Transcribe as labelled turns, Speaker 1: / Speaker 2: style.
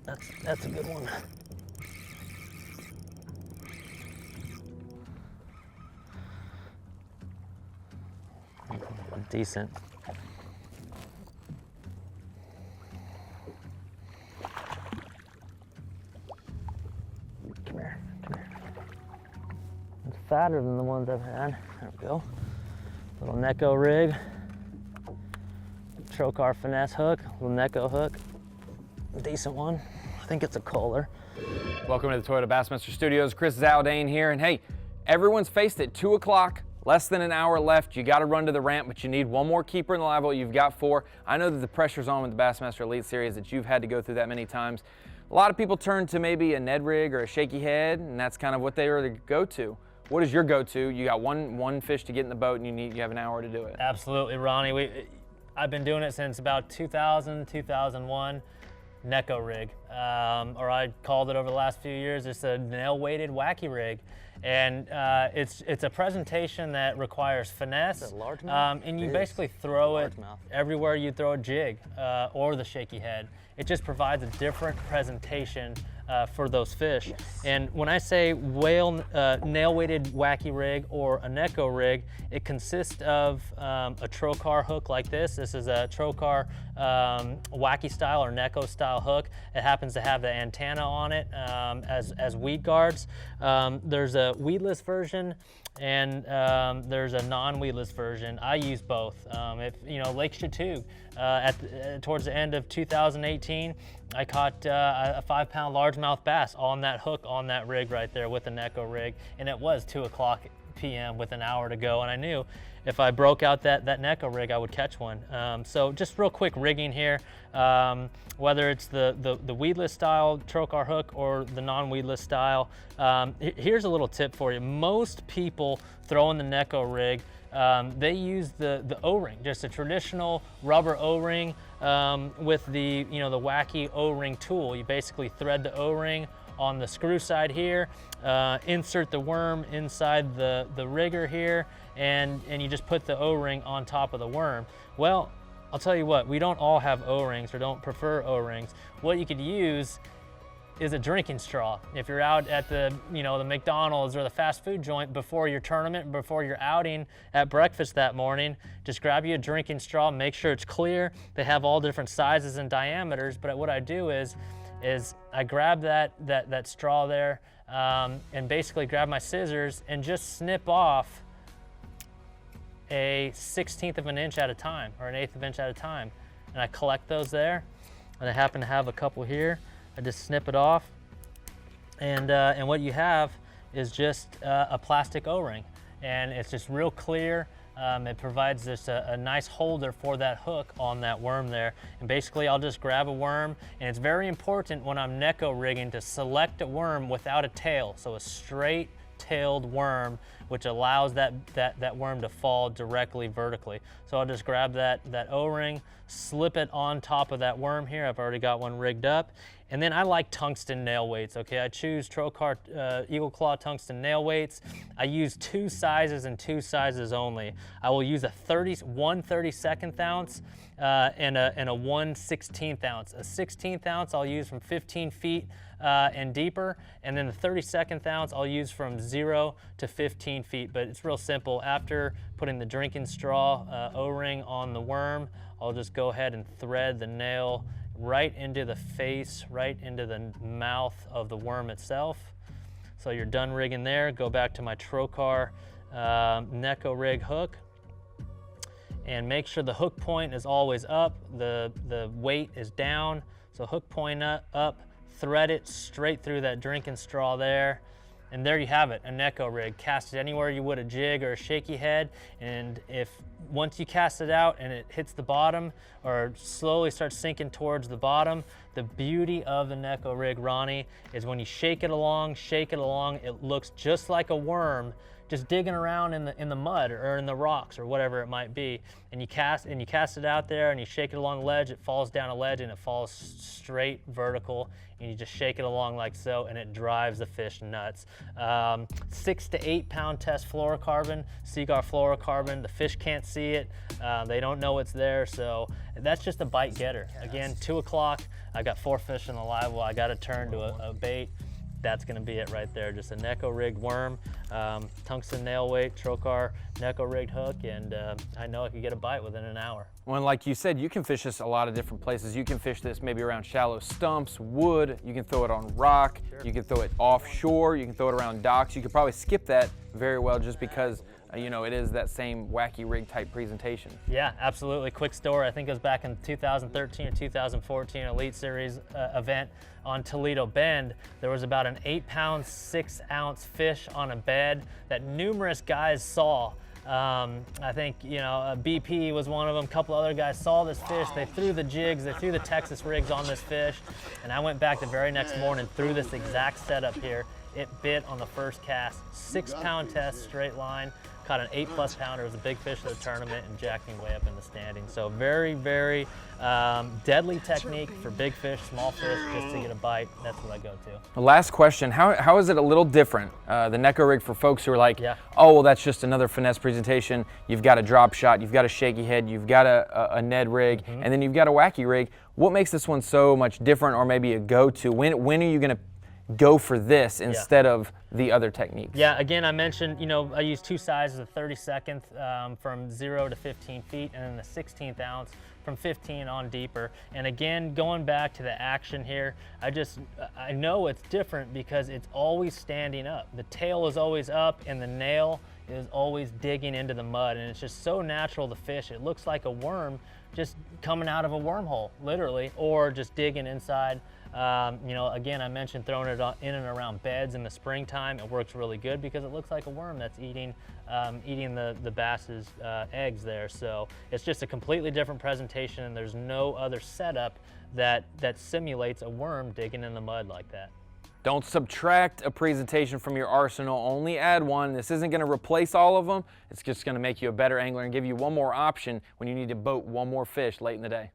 Speaker 1: That's a good one. Decent. Come here, come here. It's fatter than the ones I've had. There we go. Little Neko Rig. Trocar finesse hook, little Neko hook. Decent one. I think it's a Kohler.
Speaker 2: Welcome to the Toyota Bassmaster Studios. Chris Zaldain here, and hey, everyone's faced at 2 o'clock. Less than an hour left. You got to run to the ramp, but you need one more keeper in the live well. You've got 4. I know that the pressure's on with the Bassmaster Elite Series, that you've had to go through that many times. A lot of people turn to maybe a Ned rig or a shaky head, and that's kind of what they are the go-to. What is your go-to? You got one fish to get in the boat, and you have an hour to do it.
Speaker 1: Absolutely, Ronnie. I've been doing it since about 2000, 2001. Neko Rig, or I called it over the last few years, it's a Nail-Weighted Wacky Rig. And it's a presentation that requires finesse.
Speaker 3: Is it largemouth?
Speaker 1: And you basically throw it everywhere you throw a jig or the shaky head. It just provides a different presentation for those fish. Yes. And when I say nail-weighted wacky rig or a Neko rig, it consists of a trocar hook like this. This is a trocar wacky style or Neko style hook. It happens to have the antenna on it as weed guards. There's a weedless version and there's a non-weedless version. I use both. Lake Chateau, towards the end of 2018, I caught a 5-pound largemouth bass on that hook on that rig right there with the Neko rig, and it was 2 o'clock p.m. with an hour to go, and I knew if I broke out that Neko rig, I would catch one. So just real quick rigging here, whether it's the weedless style trocar hook or the non-weedless style. Here's a little tip for you. Most people throwing the Neko rig, they use the O-ring, just a traditional rubber O-ring with the the wacky O-ring tool. You basically thread the O-ring on the screw side here, insert the worm inside the rigger here, and you just put the O-ring on top of the worm. Well, I'll tell you what, we don't all have O-rings or don't prefer O-rings. What you could use is a drinking straw. If you're out at the McDonald's or the fast food joint before your tournament, before your outing at breakfast that morning, just grab you a drinking straw, make sure it's clear. They have all different sizes and diameters, but what I do is I grab that straw there and basically grab my scissors and just snip off a 1/16 of an inch at a time or an 1/8 of an inch at a time. And I collect those there, and I happen to have a couple here. I just snip it off, and what you have is just a plastic O-ring, and it's just real clear. It provides just a nice holder for that hook on that worm there. And basically I'll just grab a worm, and it's very important when I'm Neko rigging to select a worm without a tail, so a straight tailed worm, which allows that worm to fall directly vertically. So I'll just grab that O-ring, slip it on top of that worm here. I've already got one rigged up. And then I like tungsten nail weights, okay? I choose Trocar Eagle Claw tungsten nail weights. I use 2 sizes and 2 sizes only. I will use a 1/32 ounce and a 1/16 ounce. A 1/16 ounce I'll use from 15 feet and deeper, and then the 32nd ounce I'll use from 0 to 15 feet. But it's real simple. After putting the drinking straw O-ring on the worm, I'll just go ahead and thread the nail right into the face, right into the mouth of the worm itself. So you're done rigging there. Go back to my Trocar Neko rig hook, and make sure the hook point is always up, the weight is down. So hook point up, thread it straight through that drinking straw there, and there you have it, a Neko rig. Cast it anywhere you would a jig or a shaky head, and once you cast it out and it hits the bottom or slowly starts sinking towards the bottom, the beauty of the Neko rig, Ronnie, is when you shake it along, it looks just like a worm just digging around in the mud or in the rocks or whatever it might be, and you cast it out there and you shake it along the ledge. It falls down a ledge and it falls straight vertical, and you just shake it along like so, and it drives the fish nuts. 6 to 8 pound test fluorocarbon, Seaguar fluorocarbon. The fish can't see it, they don't know it's there, so that's just a bite getter. Again, 2 o'clock, I got 4 fish in the live well. I got to turn to a bait. That's gonna be it right there. Just a Neko Rig worm, tungsten nail weight, trocar Neko Rig hook, and I know I could get a bite within an hour.
Speaker 2: Well, like you said, you can fish this a lot of different places. You can fish this maybe around shallow stumps, wood, you can throw it on rock, you can throw it offshore, you can throw it around docks. You could probably skip that very well just because you know, it is that same wacky rig type presentation.
Speaker 1: Yeah, absolutely. Quick story, I think it was back in 2013 or 2014 Elite Series event on Toledo Bend. There was about an 8 pound, 6 ounce fish on a bed that numerous guys saw. I think, you know, BP was one of them. A couple other guys saw this fish. They threw the jigs, they threw the Texas rigs on this fish, and I went back the very next morning, threw this exact setup here. It bit on the first cast, 6 pound test, straight line. Caught an 8+ pounder. It was a big fish of the tournament and jacked me way up in the standings. So very, very deadly technique for big fish, small fish, just to get a bite. That's what I go to.
Speaker 2: Last question, how is it a little different, the Neko Rig, for folks who are like, oh, well, that's just another finesse presentation. You've got a drop shot, you've got a shaky head, you've got a Ned rig, and then you've got a wacky rig. What makes this one so much different, or maybe a go-to? When are you gonna go for this instead of the other techniques?
Speaker 1: Yeah, again, I mentioned, you know, I use 2 sizes, a 32nd from 0 to 15 feet, and then the 16th ounce from 15 on deeper. And again, going back to the action here, I know it's different because it's always standing up. The tail is always up and the nail is always digging into the mud, and it's just so natural to fish. It looks like a worm just coming out of a wormhole, literally, or just digging inside. You know, again, I mentioned throwing it in and around beds in the springtime. It works really good because it looks like a worm that's eating the bass's eggs there. So it's just a completely different presentation, and there's no other setup that simulates a worm digging in the mud like that.
Speaker 2: Don't subtract a presentation from your arsenal, only add one. This isn't gonna replace all of them. It's just gonna make you a better angler and give you one more option when you need to boat one more fish late in the day.